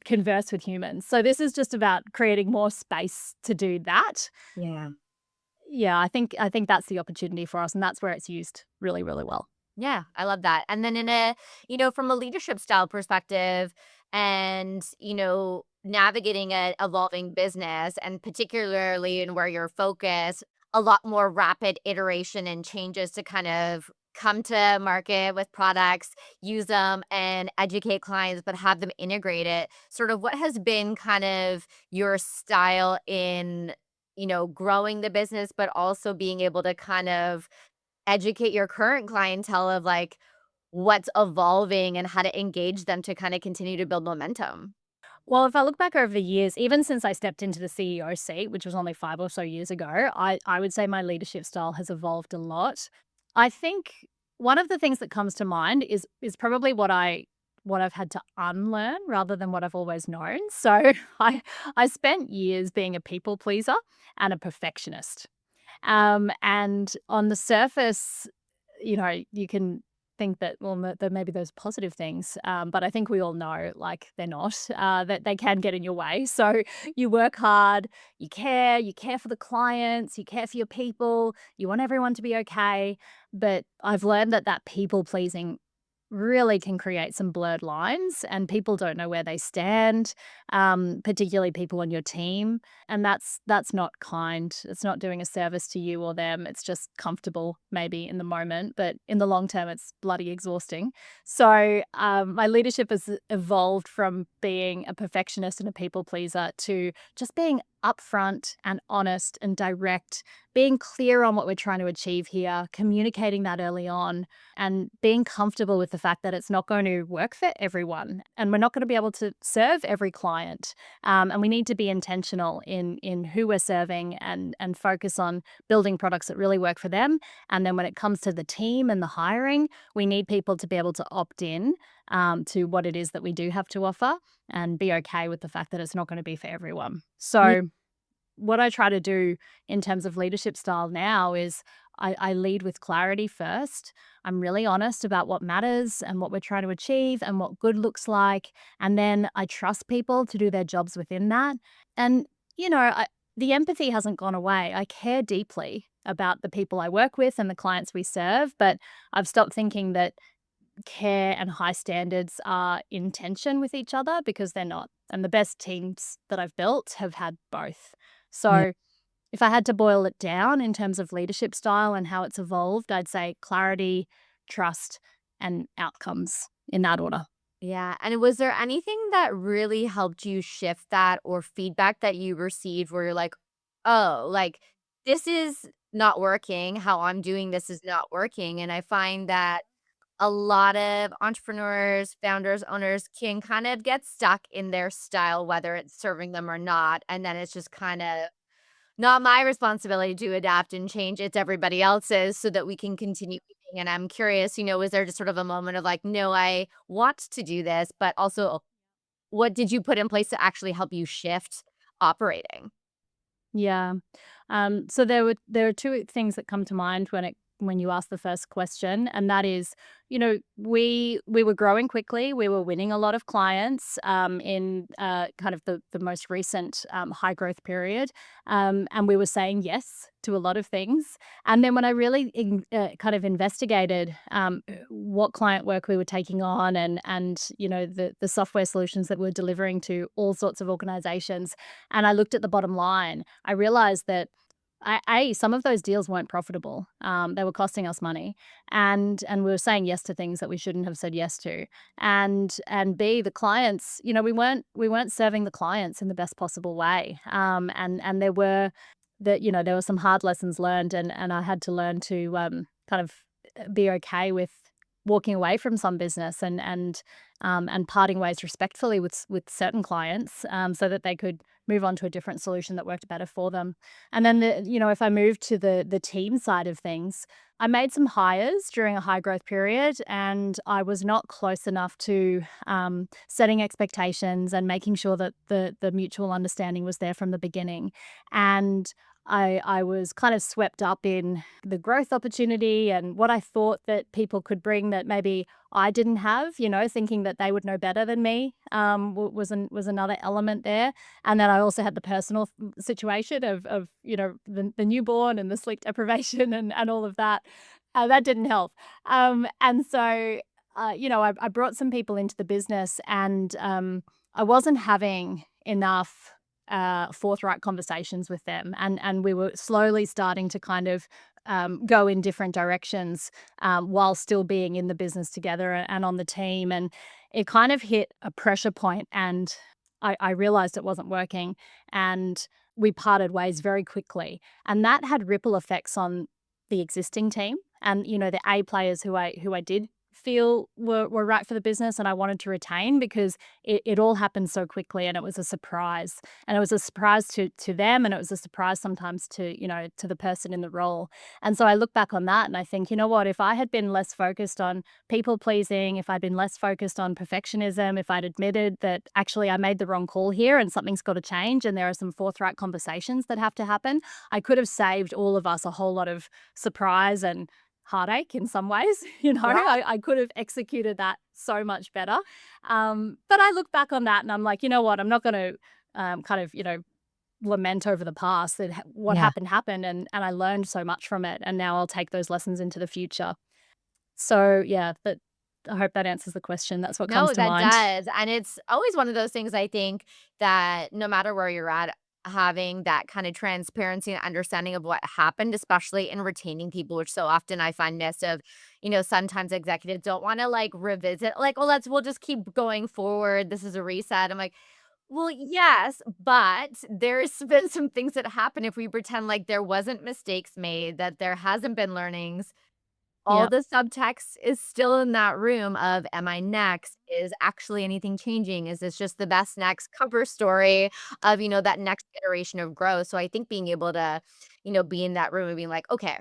converse with humans. So this is just about creating more space to do that. Yeah. Yeah, I think that's the opportunity for us, and that's where it's used really, really well. Yeah, I love that. And then from a leadership style perspective and, navigating a evolving business and particularly in where you're focused, a lot more rapid iteration and changes to kind of come to market with products, use them and educate clients, but have them integrated. Sort of what has been kind of your style in, growing the business, but also being able to kind of educate your current clientele of, like, what's evolving and how to engage them to kinda continue to build momentum. Well, if I look back over the years, even since I stepped into the CEO seat, which was only 5 or so years ago, I would say my leadership style has evolved a lot. I think one of the things that comes to mind is probably what I've had to unlearn rather than what I've always known. So I spent years being a people pleaser and a perfectionist. And on the surface, you can think that, well, that maybe those positive things, but I think we all know, like, they're not, that they can get in your way. So you work hard, you care for the clients, you care for your people, you want everyone to be okay. But I've learned that people pleasing really can create some blurred lines and people don't know where they stand, particularly people on your team. And that's not kind. It's not doing a service to you or them. It's just comfortable maybe in the moment, but in the long term, it's bloody exhausting. So my leadership has evolved from being a perfectionist and a people pleaser to just being upfront and honest and direct, being clear on what we're trying to achieve here, communicating that early on, and being comfortable with the fact that it's not going to work for everyone and we're not going to be able to serve every client. And we need to be intentional in who we're serving and focus on building products that really work for them. And then when it comes to the team and the hiring, we need people to be able to opt in to what it is that we do have to offer and be okay with the fact that it's not going to be for everyone. So what I try to do in terms of leadership style now is I lead with clarity first. I'm really honest about what matters and what we're trying to achieve and what good looks like. And then I trust people to do their jobs within that. And, the empathy hasn't gone away. I care deeply about the people I work with and the clients we serve, but I've stopped thinking that care and high standards are in tension with each other because they're not. And the best teams that I've built have had both. Yeah. So if I had to boil it down in terms of leadership style and how it's evolved, I'd say clarity, trust, and outcomes in that order. Yeah. And was there anything that really helped you shift that or feedback that you received where you're like, oh, like this is not working. How I'm doing this is not working. And I find that a lot of entrepreneurs, founders, owners can kind of get stuck in their style, whether it's serving them or not. And then it's just kind of not my responsibility to adapt and change. It's everybody else's so that we can continue eating. And I'm curious, was there just sort of a moment of like, no, I want to do this, but also what did you put in place to actually help you shift operating? Yeah. So there are two things that come to mind when you ask the first question, and that is, we were growing quickly, we were winning a lot of clients in kind of the most recent high growth period, and we were saying yes to a lot of things. And then when I really kind of investigated what client work we were taking on and the software solutions that we're delivering to all sorts of organizations, and I looked at the bottom line, I realized that some of those deals weren't profitable. They were costing us money, and we were saying yes to things that we shouldn't have said yes to. And B, the clients, we weren't serving the clients in the best possible way. And there were some hard lessons learned, and I had to learn to kind of be okay with walking away from some business and parting ways respectfully with certain clients, so that they could move on to a different solution that worked better for them. And then if I move to the team side of things, I made some hires during a high growth period, and I was not close enough to setting expectations and making sure that the mutual understanding was there from the beginning. And I was kind of swept up in the growth opportunity and what I thought that people could bring that maybe I didn't have, thinking that they would know better than me, was another element there. And then I also had the personal situation of the newborn and the sleep deprivation and all of that. That didn't help. And so, I brought some people into the business, and I wasn't having enough forthright conversations with them, and we were slowly starting to kind of go in different directions while still being in the business together and on the team. And it kind of hit a pressure point, and I realized it wasn't working, and we parted ways very quickly. And that had ripple effects on the existing team and the A players who I did feel were right for the business and I wanted to retain, because it all happened so quickly and it was a surprise. And it was a surprise to them, and it was a surprise sometimes to, to the person in the role. And so I look back on that and I think, you know what, if I had been less focused on people pleasing, if I'd been less focused on perfectionism, if I'd admitted that actually I made the wrong call here and something's got to change and there are some forthright conversations that have to happen, I could have saved all of us a whole lot of surprise and heartache in some ways. Yeah. I could have executed that so much better. But I look back on that and I'm like, you know what, I'm not going to kind of, lament over the past. That what Yeah. happened, and I learned so much from it, and now I'll take those lessons into the future. So yeah, but I hope that answers the question. That's what comes No, to that mind. does. And it's always one of those things I think that no matter where you're at, having that kind of transparency and understanding of what happened, especially in retaining people, which so often I find missed of, sometimes executives don't want to like revisit, like, oh, we'll just keep going forward. This is a reset. I'm like, well, yes, but there's been some things that happen if we pretend like there wasn't mistakes made, that there hasn't been learnings. All Yeah, the subtext is still in that room of, am I next? Is actually anything changing? Is this just the best next cover story of, that next iteration of growth? So I think being able to, be in that room and being like, okay,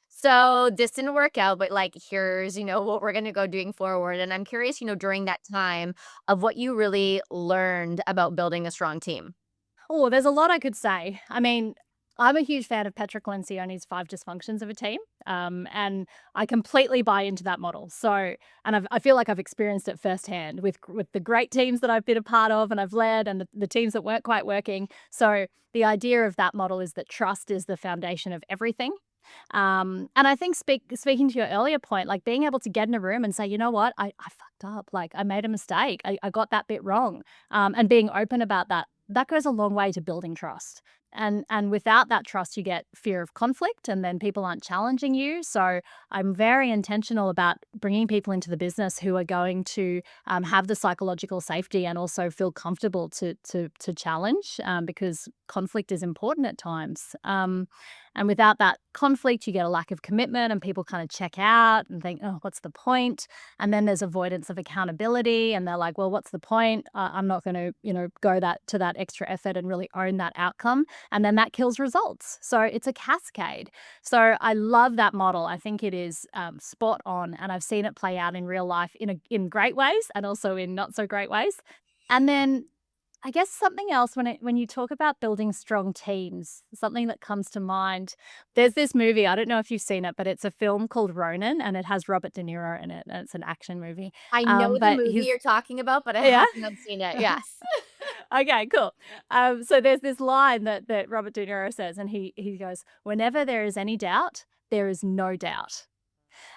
so this didn't work out, but like, here's, what we're going to go doing forward. And I'm curious, during that time of what you really learned about building a strong team. oh, there's a lot I could say. I mean, I'm a huge fan of Patrick Lencioni's five dysfunctions of a team, and I completely buy into that model. So, and I feel like I've experienced it firsthand with the great teams that I've been a part of and I've led, and the teams that weren't quite working. So, the idea of that model is that trust is the foundation of everything. And I think speaking to your earlier point, like being able to get in a room and say, you know what, I fucked up. Like I made a mistake. I got that bit wrong. And being open about that, that goes a long way to building trust. And without that trust, you get fear of conflict, and then people aren't challenging you. So I'm very intentional about bringing people into the business who are going to have the psychological safety and also feel comfortable to challenge, because conflict is important at times. And without that conflict, you get a lack of commitment and people kind of check out and think, oh, what's the point? And then there's avoidance of accountability. And they're like, well, what's the point? I'm not going to, go to that extra effort and really own that outcome. And then that kills results. So it's a cascade. So I love that model. I think it is spot on. And I've seen it play out in real life in great ways and also in not so great ways. And then I guess something else when you talk about building strong teams, something that comes to mind. There's this movie, I don't know if you've seen it, but it's a film called Ronin, and it has Robert De Niro in it, and it's an action movie. I know the But movie he's you're talking about, but I yeah. have not seen it. Yes. Okay, cool. So there's this line that Robert De Niro says, and he goes, "Whenever there is any doubt, there is no doubt."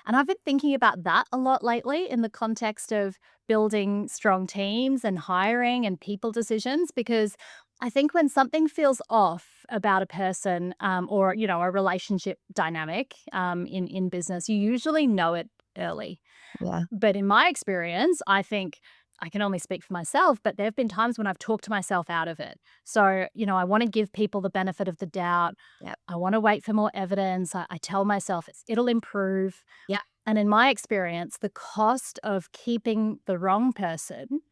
And I've been thinking about that a lot lately in the context of building strong teams and hiring and people decisions, because I think when something feels off about a person, or a relationship dynamic, in business, you usually know it early. Yeah. But in my experience, I think I can only speak for myself, but there have been times when I've talked to myself out of it. So, I want to give people the benefit of the doubt. Yep. I want to wait for more evidence. I tell myself it'll improve. Yeah. And in my experience, the cost of keeping the wrong person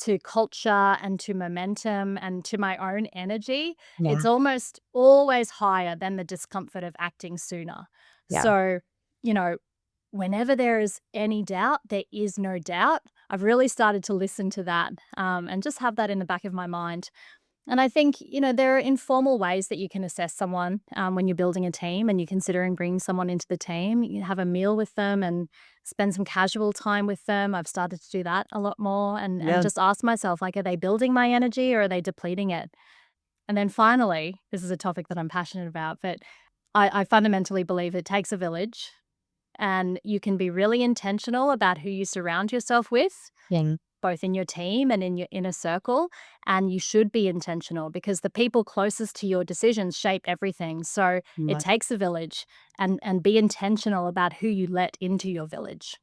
to culture and to momentum and to my own energy, Yeah. it's almost always higher than the discomfort of acting sooner. Yeah. So, you know, whenever there is any doubt, there is no doubt. I've really started to listen to that, and just have that in the back of my mind. And I think, there are informal ways that you can assess someone, when you're building a team and you're considering bringing someone into the team. You have a meal with them and spend some casual time with them. I've started to do that a lot more, and Yeah. just ask myself, like, are they building my energy or are they depleting it? And then finally, this is a topic that I'm passionate about, but I fundamentally believe it takes a village, and you can be really intentional about who you surround yourself with, Yeah. both in your team and in your inner circle. And you should be intentional, because the people closest to your decisions shape everything. So it Right. takes a village, and be intentional about who you let into your village.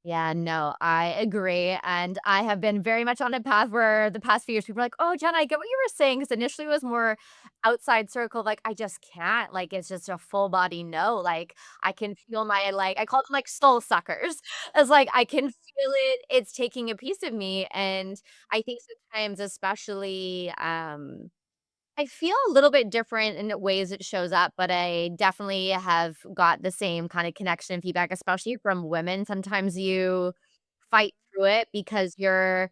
Yeah, no, I agree. And I have been very much on a path where the past few years, people are like, oh, Jenna, I get what you were saying. Because initially it was more outside circle, like, I just can't. Like, it's just a full body no. Like, I can feel my, like, I call them like soul suckers. It's like, I can feel it. It's taking a piece of me. And I think sometimes, especially, I feel a little bit different in the ways it shows up, but I definitely have got the same kind of connection and feedback, especially from women. Sometimes you fight through it because you're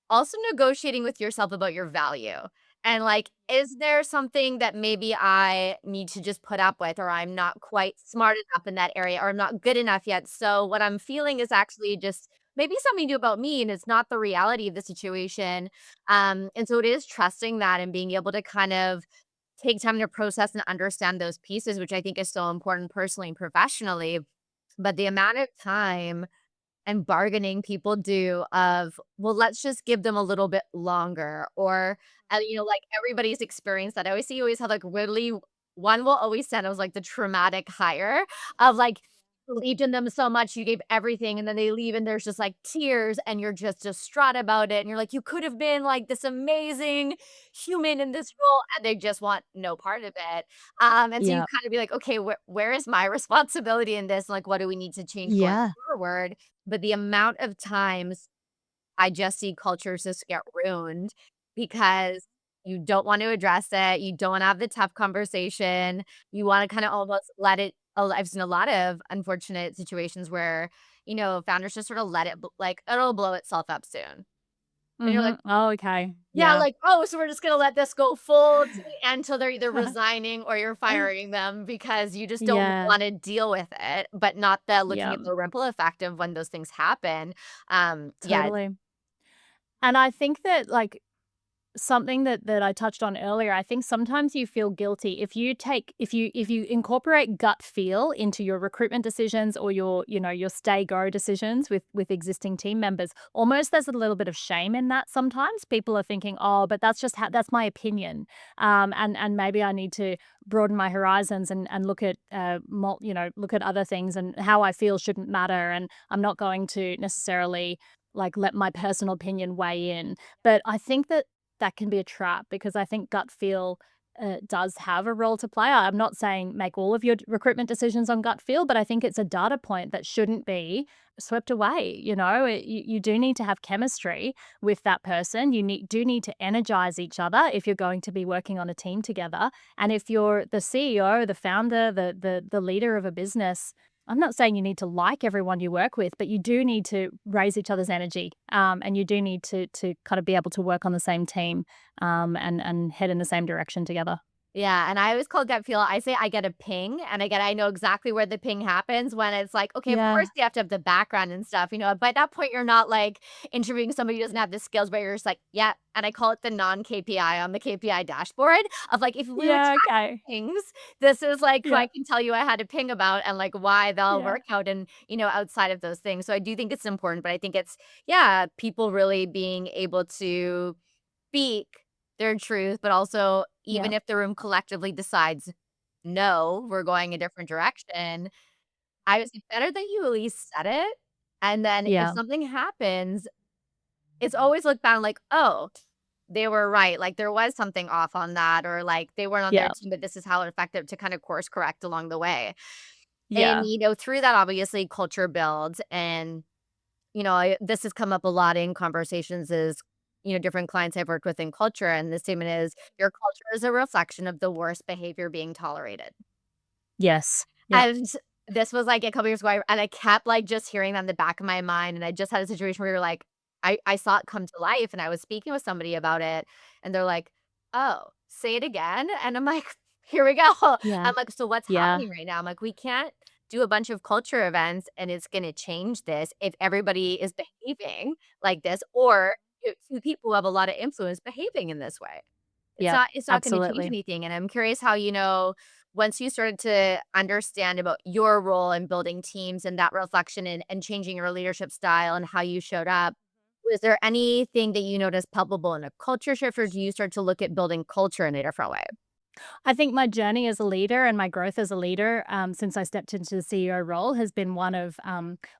also negotiating with yourself about your value. And like, is there something that maybe I need to just put up with, or I'm not quite smart enough in that area, or I'm not good enough yet? So, what I'm feeling is actually just maybe something new about me, and it's not the reality of the situation. And so, it is trusting that and being able to kind of take time to process and understand those pieces, which I think is so important personally and professionally. But the amount of time and bargaining people do of, well, let's just give them a little bit longer or, like everybody's experience that I always see you always have like really one will always send us like the traumatic hire of like believed in them so much, you gave everything and then they leave and there's just like tears and you're just distraught about it. And you're like, you could have been like this amazing human in this role and they just want no part of it. And so you Yeah. kind of be like, okay, where is my responsibility in this? Like, what do we need to change going Yeah. forward? But the amount of times I just see cultures just get ruined because you don't want to address it, you don't wanna have the tough conversation, you wanna kinda almost let it I've seen a lot of unfortunate situations where, founders just sort of let it b like, "It'll blow itself up soon." And you're like, Mhm. Oh, okay. yeah, Yeah. like, "Oh, so we're just gonna let this go full to the end till they're either resigning or you're firing them because you just don't Yeah. wanna deal with it," but not the looking Yeah. at the ripple effect of when those things happen. Yeah, Totally. And I think that, like, something that I touched on earlier, I think sometimes you feel guilty if you incorporate gut feel into your recruitment decisions or your stay go decisions with existing team members, almost there's a little bit of shame in that sometimes. People are thinking, "Oh, but that's my opinion." And maybe I need to broaden my horizons and look at look at other things, and how I feel shouldn't matter, and I'm not going to necessarily like let my personal opinion weigh in. But I think that can be a trap, because I think gut feel does have a role to play. I'm not saying make all of your recruitment decisions on gut feel, but I think it's a data point that shouldn't be swept away. You do need to have chemistry with that person. Do need to energize each other if you're going to be working on a team together. And if you're the CEO, the founder, the leader of a business, I'm not saying you need to like everyone you work with, but you do need to raise each other's energy, and you do need to kind of be able to work on the same team, and head in the same direction together. yeah, and I always call gut feel I say I get a ping, and I know exactly where the ping happens when it's like, okay, of course Yeah, you have to have the background and stuff, by that point, you're not, like, interviewing somebody who doesn't have the skills, but you're just like, "Yeah," and I call it the non-KPI on the KPI dashboard of, like, if we were yeah, tracking okay, things, this is, like, who yeah, I can tell you I had a ping about and, like, why they'll yeah, work out and, outside of those things, so I do think it's important, but I think it's yeah, people really being able to speak their truth, but also yeah, even if the room collectively decides, "No, we're going a different direction," I would say better that you at least said it, and then if yeah, something happens, it's always looked back like, "Oh, they were right, like, there was something off on that," or, like, "They weren't on their yeah, team, but this is how it affected," to kind of course correct along the way. And, yeah, through that, obviously, culture builds and this has come up a lot in conversations is, different clients I've worked with in culture, and the statement is, "Your culture is a reflection of the worst behavior being tolerated." yes, yep, And this was, like, a couple years ago, and I kept, like, just hearing that in the back of my mind, and I just had a situation where you're like I saw it come to life, and I was speaking with somebody about it, and they're like, "Oh, say it again?" And I'm like, "Here we go." yeah, I'm like, "So what's yeah, happening right now?" I'm like, "We can't do a bunch of culture events, and it's gonna change this if everybody is behaving like this, or if 2 people who have a lot of influence behaving in this way." yep, It's not gonna change absolutely. anything, and I'm curious how, once you started to understand about your role in building teams and that reflection and changing your leadership style and how you showed up, was there anything that you noticed palpable in a culture shift, or do you start to look at building culture in a different way? I think my journey as a leader and my growth as a leader, since I stepped into the CEO role, has been one of,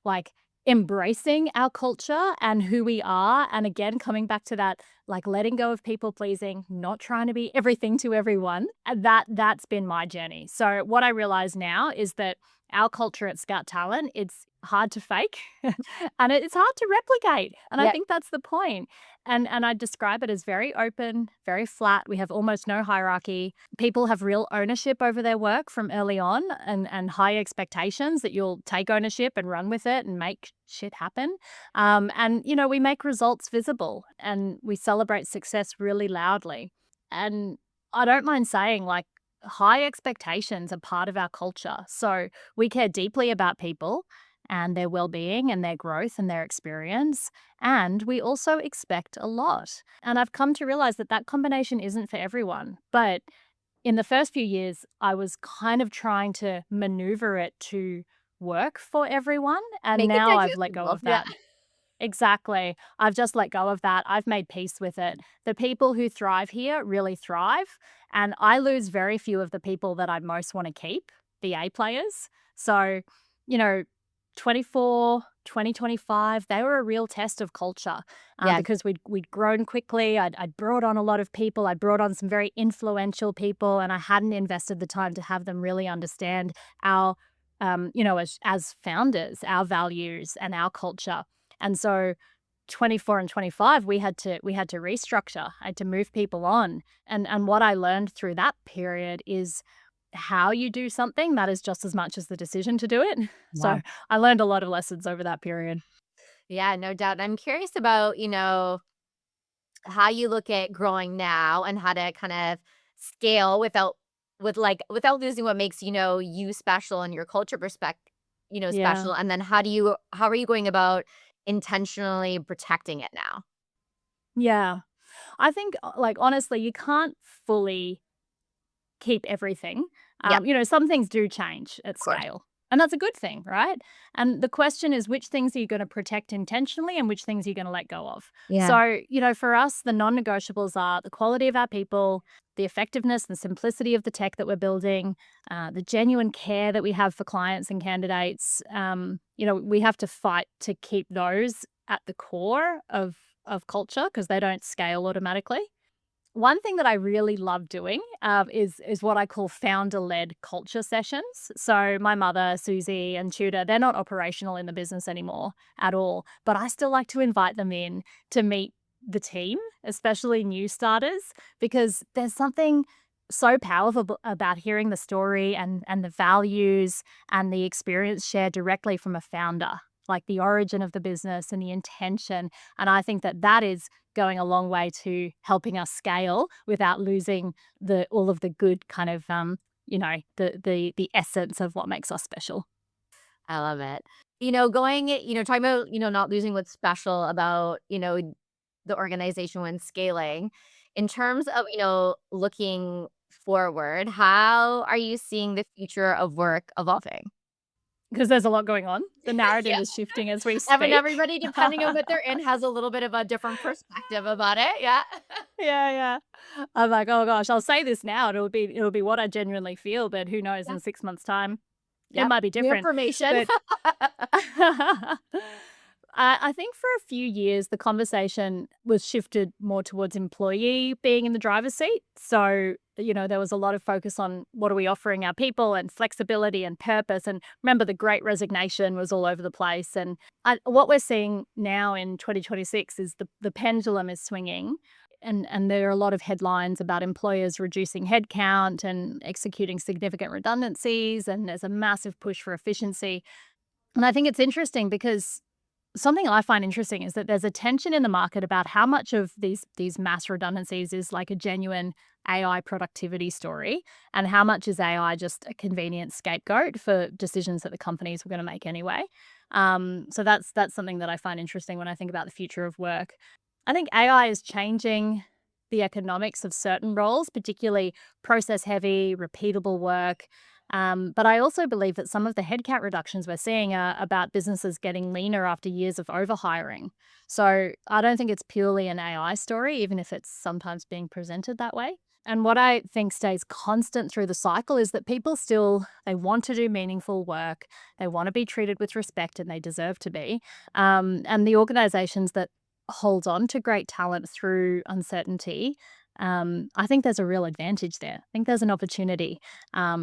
like, embracing our culture and who we are. And again, coming back to that, like letting go of people pleasing, not trying to be everything to everyone. And that's been my journey. So what I realize now is that our culture at Scout Talent, it's hard to fake and it's hard to replicate. And I Yep. think that's the point. And I describe it as very open, very flat. We have almost no hierarchy. People have real ownership over their work from early on, and high expectations that you'll take ownership and run with it and make shit happen. And, we make results visible and we celebrate success really loudly. And I don't mind saying, like, high expectations are part of our culture. So we care deeply about people and their well-being and their growth and their experience. And we also expect a lot. And I've come to realize that that combination isn't for everyone. But in the first few years, I was kind of trying to maneuver it to work for everyone. And Make it now I've let go digestible. of Yeah. that. Exactly. I've just let go of that. I've made peace with it. The people who thrive here really thrive. And I lose very few of the people that I most want to keep, the A players. So, you know, 24, 2025, they were a real test of culture Yes. because we'd grown quickly. I'd brought on a lot of people. I'd brought on some very influential people, and I hadn't invested the time to have them really understand our, as founders, our values and our culture. And so 24 and 25, we had to restructure. I had to move people on. And what I learned through that period is how you do something matters just as much as the decision to do it. So Wow. I learned a lot of lessons over that period. Yeah, no doubt. I'm curious about, how you look at growing now and how to kind of scale without losing what makes, you special and your culture Yeah. special. And then how are you going about intentionally protecting it now? Yeah. I think, like, honestly, you can't fully keep everything. Yep, Some things do change at of course. scale. And that's a good thing, right? And the question is, which things are you going to protect intentionally and which things are you going to let go of? Yeah. So, for us, the non negotiables are the quality of our people, the effectiveness, the simplicity of the tech that we're building, the genuine care that we have for clients and candidates. We have to fight to keep those at the core of culture because they don't scale automatically. One thing that I really love doing is what I call founder-led culture sessions. So my mother, Susie, and Tudor, they're not operational in the business anymore at all, but I still like to invite them in to meet the team, especially new starters, because there's something so powerful about hearing the story and the values and the experience shared directly from a founder, like the origin of the business and the intention. And I think that is going a long way to helping us scale without losing the all of the good kind of the essence of what makes us special. I love it. Talking about, not losing what's special about, the organization when scaling. In terms of, looking forward, how are you seeing the future of work evolving? Because there's a lot going on. The narrative Yeah. is shifting as we And speak. everybody, depending on what they're in, has a little bit of a different perspective about it. Yeah. Yeah, yeah. I'm like, "Oh gosh, I'll say this now, and it'll be what I genuinely feel, but who knows Yeah. in 6 months' time, it Yep. might be New different." information. But I think for a few years, the conversation was shifted more towards employee being in the driver's seat. So, there was a lot of focus on what are we offering our people and flexibility and purpose. And remember, the great resignation was all over the place. And what we're seeing now in 2026 is the pendulum is swinging. And there are a lot of headlines about employers reducing headcount and executing significant redundancies. And there's a massive push for efficiency. And I think it's interesting because something I find interesting is that there's a tension in the market about how much of these mass redundancies is like a genuine AI productivity story, and how much is AI just a convenient scapegoat for decisions that the companies were going to make anyway. So that's something that I find interesting when I think about the future of work. I think AI is changing the economics of certain roles, particularly process heavy, repeatable work. But I also believe that some of the headcount reductions we're seeing are about businesses getting leaner after years of overhiring. So I don't think it's purely an AI story, even if it's sometimes being presented that way. And what I think stays constant through the cycle is that people still, they want to do meaningful work, they want to be treated with respect, and they deserve to be. And the organizations that hold on to great talent through uncertainty, I think there's a real advantage there. I think there's an opportunity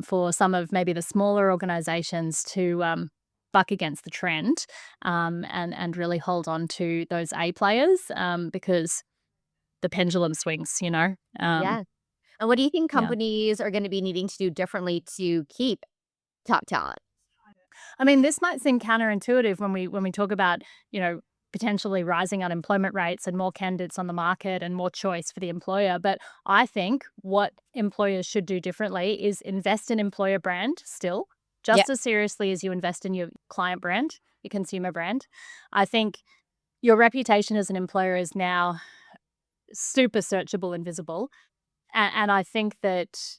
for some of maybe the smaller organizations to buck against the trend, and really hold on to those A players, because the pendulum swings, you know? Yeah. And what do you think Yeah. companies are going to be needing to do differently to keep top talent? I mean, this might seem counterintuitive when we talk about, you know, potentially rising unemployment rates and more candidates on the market and more choice for the employer. But I think what employers should do differently is invest in employer brand still, Yeah. just as seriously as you invest in your client brand, your consumer brand. I think your reputation as an employer is now super searchable and visible. And I think that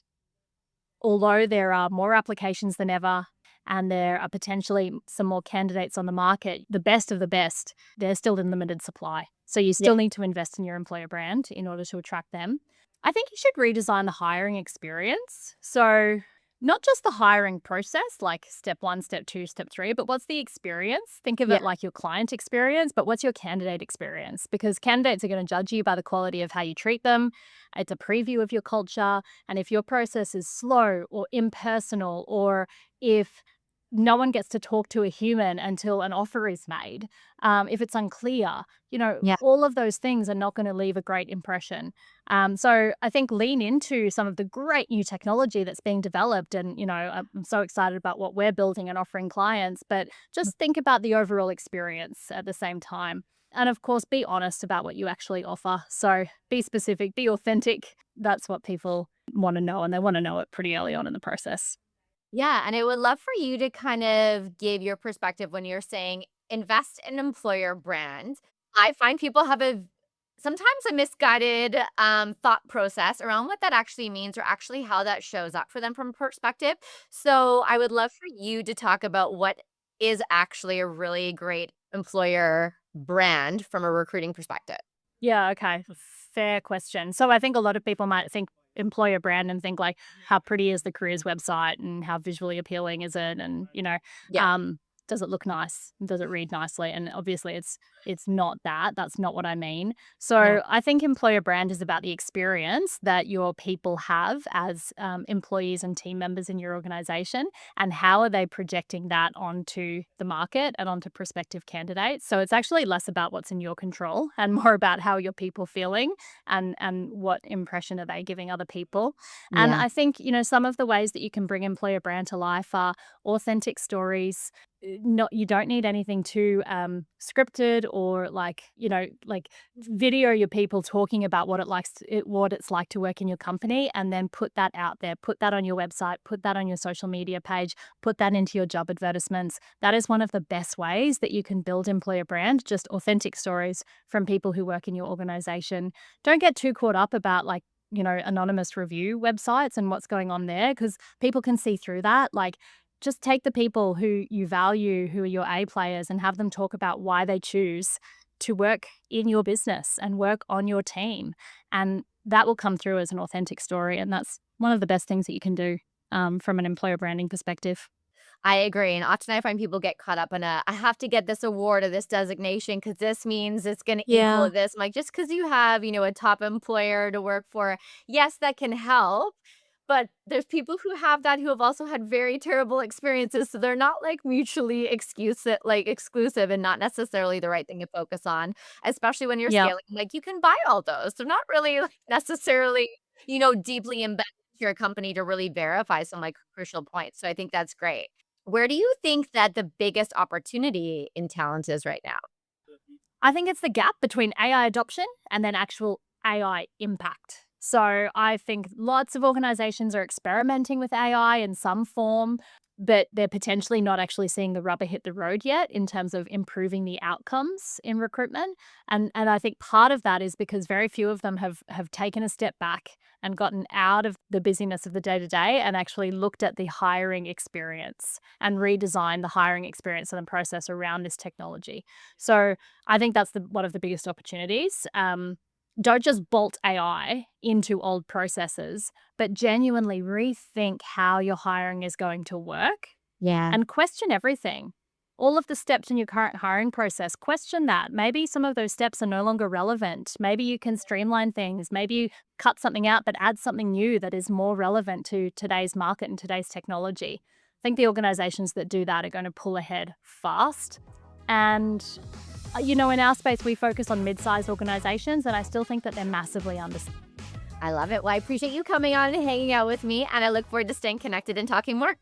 although there are more applications than ever and there are potentially some more candidates on the market, the best of the best, they're still in limited supply. So you Yeah. still need to invest in your employer brand in order to attract them. I think you should redesign the hiring experience. So not just the hiring process, like step one, step two, step three, but what's the experience? Think of Yeah. it like your client experience, but what's your candidate experience? Because candidates are going to judge you by the quality of how you treat them. It's a preview of your culture. And if your process is slow or impersonal, or if no one gets to talk to a human until an offer is made, if it's unclear, you know, Yeah. all of those things are not going to leave a great impression. So I think lean into some of the great new technology that's being developed. And, you know, I'm so excited about what we're building and offering clients, but just think about the overall experience at the same time. And of course, be honest about what you actually offer. So be specific, be authentic. That's what people want to know, and they want to know it pretty early on in the process. Yeah, and I would love for you to kind of give your perspective when you're saying invest in employer brand. I find people have a sometimes a misguided thought process around what that actually means or actually how that shows up for them from perspective. So I would love for you to talk about what is actually a really great employer brand from a recruiting perspective. Yeah, okay. Fair question. So I think a lot of people might think employer brand and think like, how pretty is the careers website and how visually appealing is it? And, you know, Yeah. um, does it look nice? Does it read nicely? And obviously it's not that. That's not what I mean. No. So I think employer brand is about the experience that your people have as employees and team members in your organization, and how are they projecting that onto the market and onto prospective candidates. So it's actually less about what's in your control and more about how your people feeling, and what impression are they giving other people. And Yeah. I think, you know, some of the ways that you can bring employer brand to life are authentic stories. Not, you don't need anything too scripted, or like, you know, like video your people talking about what it's like to work in your company, and then put that out there, put that on your website, put that on your social media page, put that into your job advertisements. That is one of the best ways that you can build employer brand, just authentic stories from people who work in your organization. Don't get too caught up about, like, you know, anonymous review websites and what's going on there, because people can see through that. Like, just take the people who you value, who are your A players, and have them talk about why they choose to work in your business and work on your team. And that will come through as an authentic story. And that's one of the best things that you can do from an employer branding perspective. I agree, and often I find people get caught up in I have to get this award or this designation because this means it's gonna equal Yeah. this. I'm like, just because you have, a top employer to work for, yes, that can help, but there's people who have that who have also had very terrible experiences, so they're not, like, mutually exclusive and not necessarily the right thing to focus on, especially when you're Yeah. scaling. Like, you can buy all those. They're not really, like, necessarily, deeply embedded into your company to really verify some, like, crucial points, so I think that's great. Where do you think that the biggest opportunity in talent is right now? I think it's the gap between AI adoption and then actual AI impact. So I think lots of organizations are experimenting with AI in some form, but they're potentially not actually seeing the rubber hit the road yet in terms of improving the outcomes in recruitment. And I think part of that is because very few of them have taken a step back and gotten out of the busyness of the day to day and actually looked at the hiring experience and redesigned the hiring experience and the process around this technology. So I think that's one of the biggest opportunities. Don't just bolt AI into old processes, but genuinely rethink how your hiring is going to work Yeah. and question everything. All of the steps in your current hiring process, question that. Maybe some of those steps are no longer relevant. Maybe you can streamline things. Maybe you cut something out but add something new that is more relevant to today's market and today's technology. I think the organizations that do that are going to pull ahead fast. And, in our space, we focus on mid-sized organizations, and I still think that they're massively understaffed. I love it. Well, I appreciate you coming on and hanging out with me, and I look forward to staying connected and talking more.